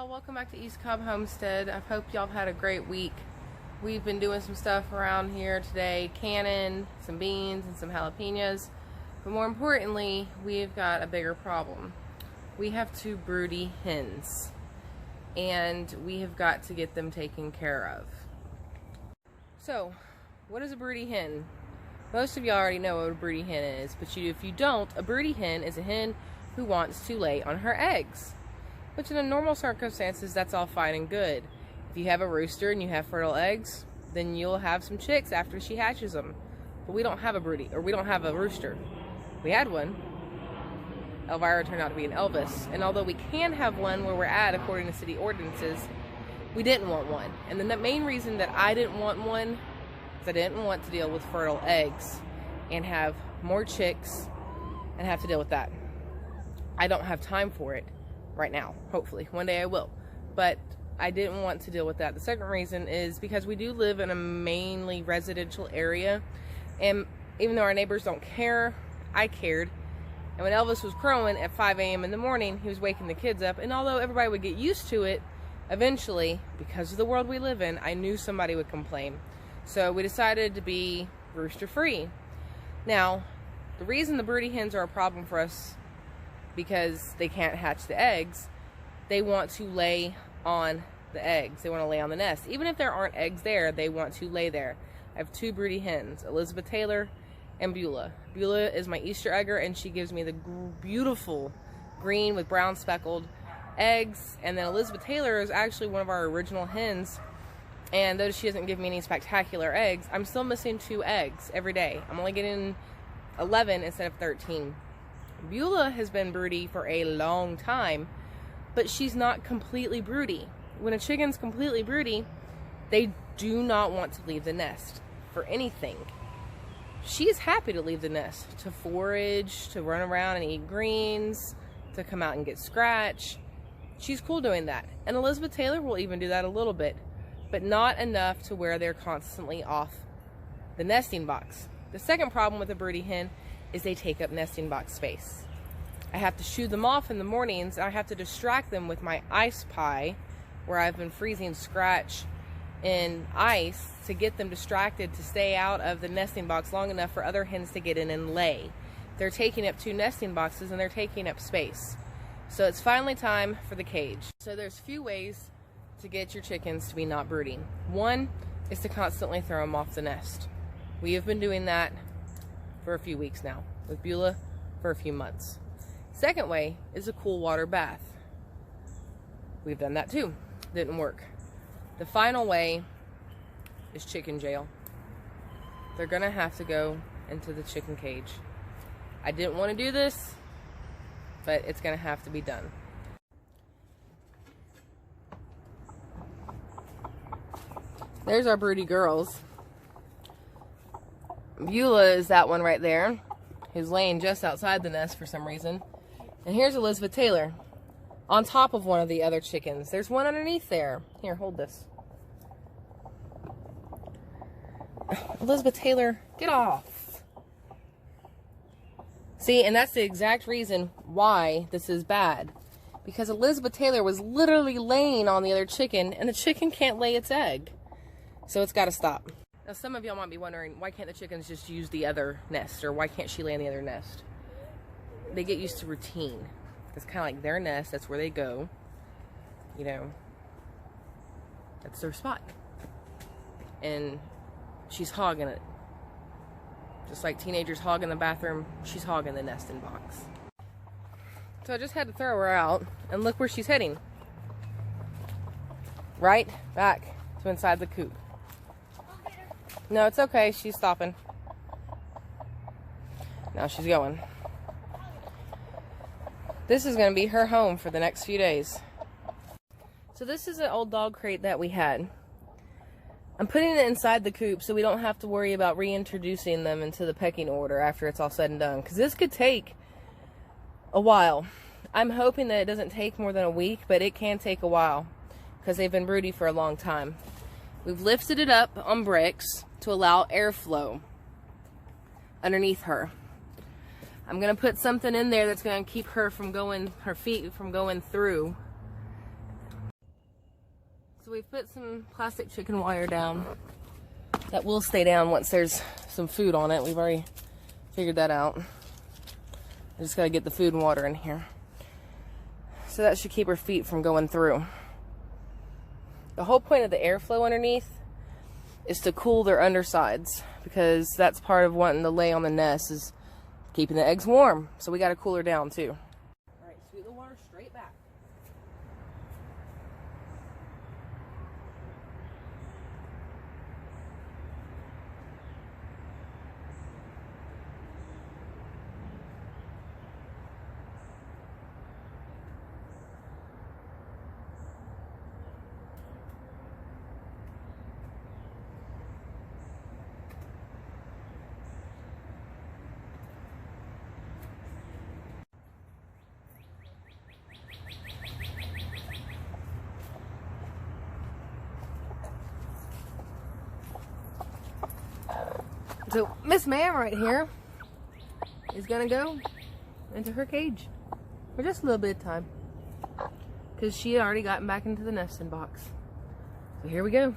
Welcome back to East Cobb Homestead. I hope y'all had a great week. We've been doing some stuff around here today, canning some beans and some jalapenos, but more importantly, we've got a bigger problem. We have 2 broody hens, and we have got to get them taken care of. So, what is a broody hen? Most of y'all already know what a broody hen is, but if you don't, a broody hen is a hen who wants to lay on her eggs. Which in a normal circumstances, that's all fine and good. If you have a rooster and you have fertile eggs, then you'll have some chicks after she hatches them. But we don't have a broody, or we don't have a rooster. We had one. Elvira turned out to be an Elvis. And although we can have one where we're at, according to city ordinances, we didn't want one. And the main reason that I didn't want one is I didn't want to deal with fertile eggs and have more chicks and have to deal with that. I don't have time for it right now. Hopefully one day I will, but I didn't want to deal with that. The second reason is because we do live in a mainly residential area, and even though our neighbors don't care, I cared. And when Elvis was crowing at 5 a.m. in the morning, he was waking the kids up, and although everybody would get used to it, eventually, because of the world we live in, I knew somebody would complain. So we decided to be rooster free. Now, the reason the broody hens are a problem for us, because they can't hatch the eggs, they want to lay on the eggs. They want to lay on the nest. Even if there aren't eggs there, they want to lay there. I have 2 broody hens, Elizabeth Taylor and Beulah. Beulah is my Easter egger, and she gives me the beautiful green with brown speckled eggs. And then Elizabeth Taylor is actually one of our original hens, and though she doesn't give me any spectacular eggs, I'm still missing 2 eggs every day. I'm only getting 11 instead of 13. Beulah has been broody for a long time, but she's not completely broody. When a chicken's completely broody, they do not want to leave the nest for anything. She is happy to leave the nest, to forage, to run around and eat greens, to come out and get scratch. She's cool doing that. And Elizabeth Taylor will even do that a little bit, but not enough to where they're constantly off the nesting box. The second problem with a broody hen is they take up nesting box space. I have to shoo them off in the mornings. I have to distract them with my ice pie, where I've been freezing scratch in ice to get them distracted to stay out of the nesting box long enough for other hens to get in and lay. They're taking up 2 nesting boxes and they're taking up space. So it's finally time for the cage. So there's a few ways to get your chickens to be not brooding. One is to constantly throw them off the nest. We have been doing that for a few weeks now, with Beulah for a few months. Second way is a cool water bath. We've done that too. Didn't work. The final way is chicken jail. They're gonna have to go into the chicken cage. I didn't want to do this, but it's gonna have to be done. There's our broody girls. Beulah is that one right there, who's laying just outside the nest for some reason. And here's Elizabeth Taylor, on top of one of the other chickens. There's one underneath there. Here, hold this. Elizabeth Taylor, get off. See, and that's the exact reason why this is bad. Because Elizabeth Taylor was literally laying on the other chicken, and the chicken can't lay its egg. So it's got to stop. Now, some of y'all might be wondering, why can't the chickens just use the other nest? Or why can't she lay in the other nest? They get used to routine. It's kind of like their nest. That's where they go. You know, that's their spot. And she's hogging it. Just like teenagers hog in the bathroom, she's hogging the nesting box. So I just had to throw her out, and look where she's heading. Right back to inside the coop. No, it's okay. She's stopping. Now she's going. This is going to be her home for the next few days. So this is an old dog crate that we had. I'm putting it inside the coop so we don't have to worry about reintroducing them into the pecking order after it's all said and done. Because this could take a while. I'm hoping that it doesn't take more than a week, but it can take a while because they've been broody for a long time. We've lifted it up on bricks to allow airflow underneath her. I'm going to put something in there that's going to keep her feet from going through. So we've put some plastic chicken wire down that will stay down once there's some food on it. We've already figured that out. I just got to get the food and water in here. So that should keep her feet from going through. The whole point of the airflow underneath is to cool their undersides, because that's part of wanting to lay on the nest, is keeping the eggs warm. So we got to cool her down too. All right, scoot the water straight back. So Miss Ma'am right here is gonna go into her cage for just a little bit of time, because she had already gotten back into the nesting box. So here we go.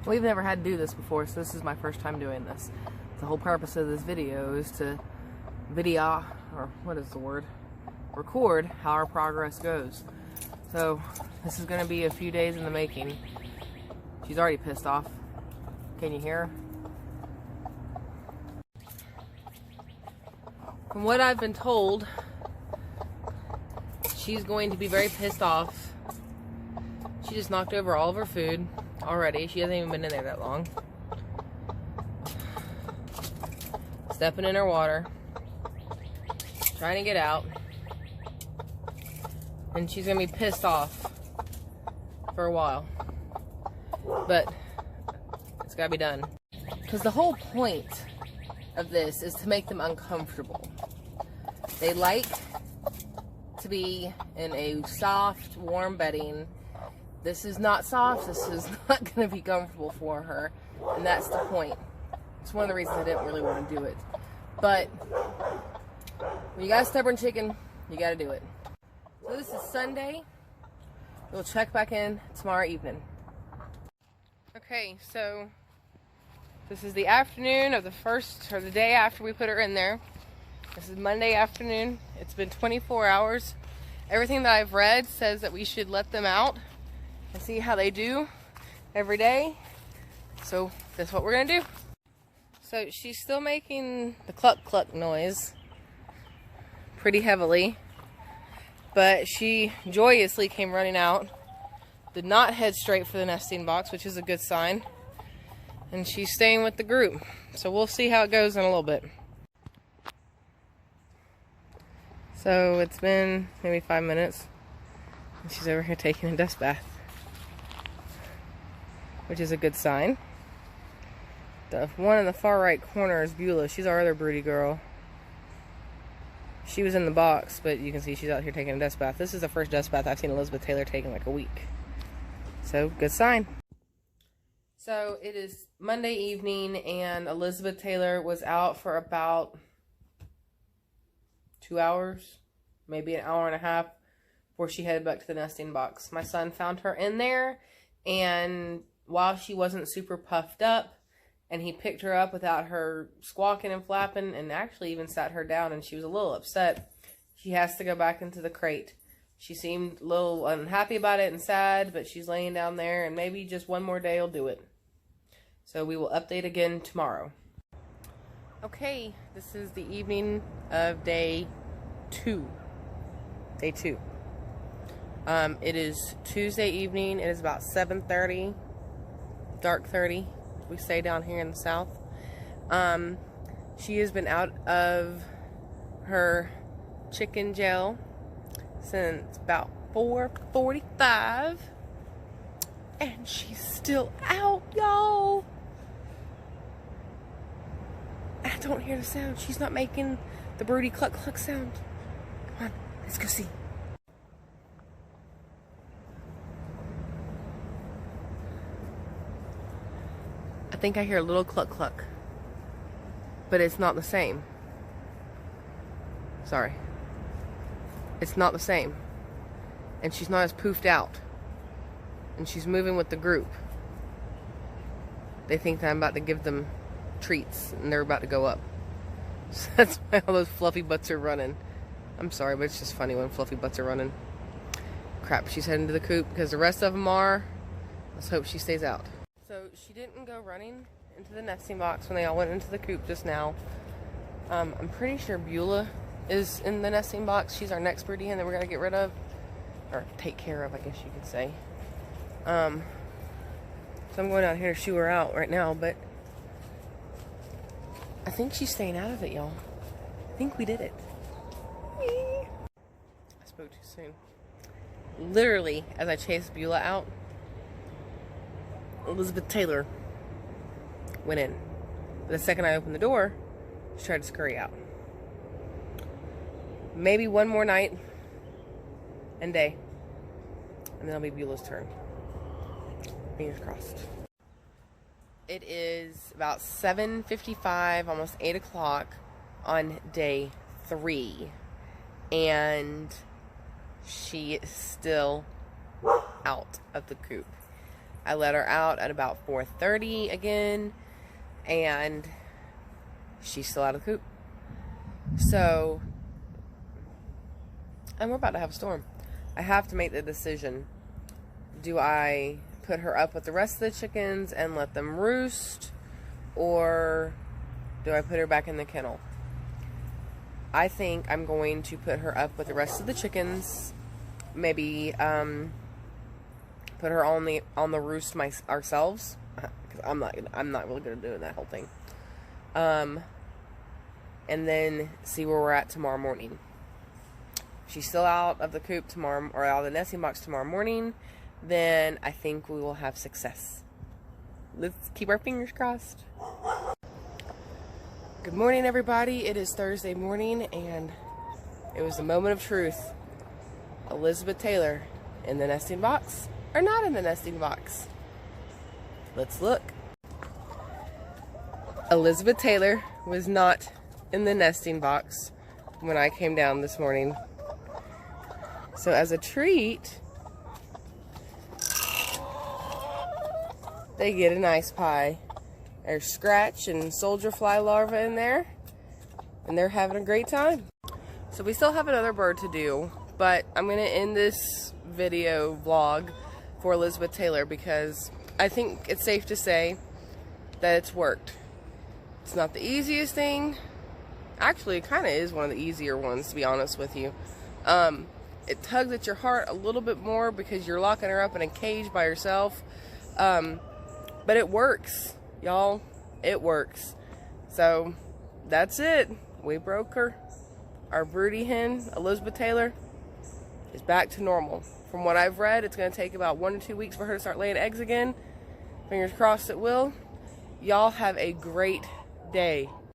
We've never had to do this before, so this is my first time doing this. The whole purpose of this video is to record how our progress goes. So this is going to be a few days in the making. She's already pissed off. Can you hear her? From what I've been told, she's going to be very pissed off. She just knocked over all of her food already. She hasn't even been in there that long. Stepping in her water. Trying to get out. And she's going to be pissed off for a while. But it's got to be done. Because the whole point of this is to make them uncomfortable. They like to be in a soft, warm bedding. This is not soft. This is not going to be comfortable for her. And that's the point. It's one of the reasons I didn't really want to do it. But when you got a stubborn chicken, you got to do it. So this is Sunday. We'll check back in tomorrow evening. Okay, so this is the afternoon of the day after we put her in there. This is Monday afternoon. It's been 24 hours. Everything that I've read says that we should let them out and see how they do every day. So that's what we're gonna do. So she's still making the cluck cluck noise pretty heavily, but she joyously came running out, did not head straight for the nesting box, which is a good sign, and she's staying with the group. So we'll see how it goes in a little bit. So it's been maybe 5 minutes and she's over here taking a dust bath, which is a good sign. The one in the far right corner is Beulah. She's our other broody girl. She was in the box, but you can see she's out here taking a dust bath. This is the first dust bath I've seen Elizabeth Taylor take in like a week. So, good sign. So, it is Monday evening, and Elizabeth Taylor was out for about 2 hours, maybe an hour and a half, before she headed back to the nesting box. My son found her in there, and while she wasn't super puffed up, and he picked her up without her squawking and flapping, and actually even sat her down, and she was a little upset. She has to go back into the crate. She seemed a little unhappy about it and sad, but she's laying down there, and maybe just one more day will do it. So we will update again tomorrow. Okay, this is the evening of day 2. Day 2. It is Tuesday evening. It is about 7:30, dark 30. We say down here in the south. She has been out of her chicken jail since about 4:45, and she's still out, y'all. I don't hear the sound. She's not making the Broody cluck cluck sound. Come on, let's go see. I think I hear a little cluck cluck, but it's not the same. Sorry. It's not the same. And she's not as poofed out. And she's moving with the group. They think that I'm about to give them treats and they're about to go up. So that's why all those fluffy butts are running. I'm sorry, but it's just funny when fluffy butts are running. Crap, she's heading to the coop because the rest of them are. Let's hope she stays out. So she didn't go running into the nesting box when they all went into the coop just now. I'm pretty sure Beulah is in the nesting box. She's our next Broody hen that we're gonna get rid of, or take care of, I guess you could say. So I'm going out here to shoo her out right now, but I think she's staying out of it, y'all. I think we did it. I spoke too soon. Literally, as I chased Beulah out, Elizabeth Taylor went in. The second I opened the door, she tried to scurry out. Maybe one more night and day, and then it'll be Beulah's turn. Fingers crossed. It is about 7:55, almost 8 o'clock on day 3, and she is still out of the coop. I let her out at about 4:30 again, and she's still out of the coop. So, and we're about to have a storm. I have to make the decision. Do I put her up with the rest of the chickens and let them roost, or do I put her back in the kennel? I think I'm going to put her up with the rest of the chickens. Maybe put her on the roost ourselves, because I'm not really good at doing that whole thing. And then see where we're at tomorrow morning. If she's still out of the coop tomorrow, or out of the nesting box tomorrow morning, then I think we will have success. Let's keep our fingers crossed. Good morning, everybody. It is Thursday morning, and it was the moment of truth. Elizabeth Taylor in the nesting box or not in the nesting box? Let's look. Elizabeth Taylor was not in the nesting box when I came down this morning. So as a treat, they get an ice pie. There's Scratch and Soldier Fly larva in there, and they're having a great time. So we still have another bird to do, but I'm going to end this video vlog for Elizabeth Taylor because I think it's safe to say that it's worked. It's not the easiest thing. Actually, it kind of is one of the easier ones, to be honest with you. It tugs at your heart a little bit more because you're locking her up in a cage by herself. But it works, y'all. It works. So, that's it. We broke her. Our Broody hen, Elizabeth Taylor, is back to normal. From what I've read, it's going to take about 1 to 2 weeks for her to start laying eggs again. Fingers crossed it will. Y'all have a great day.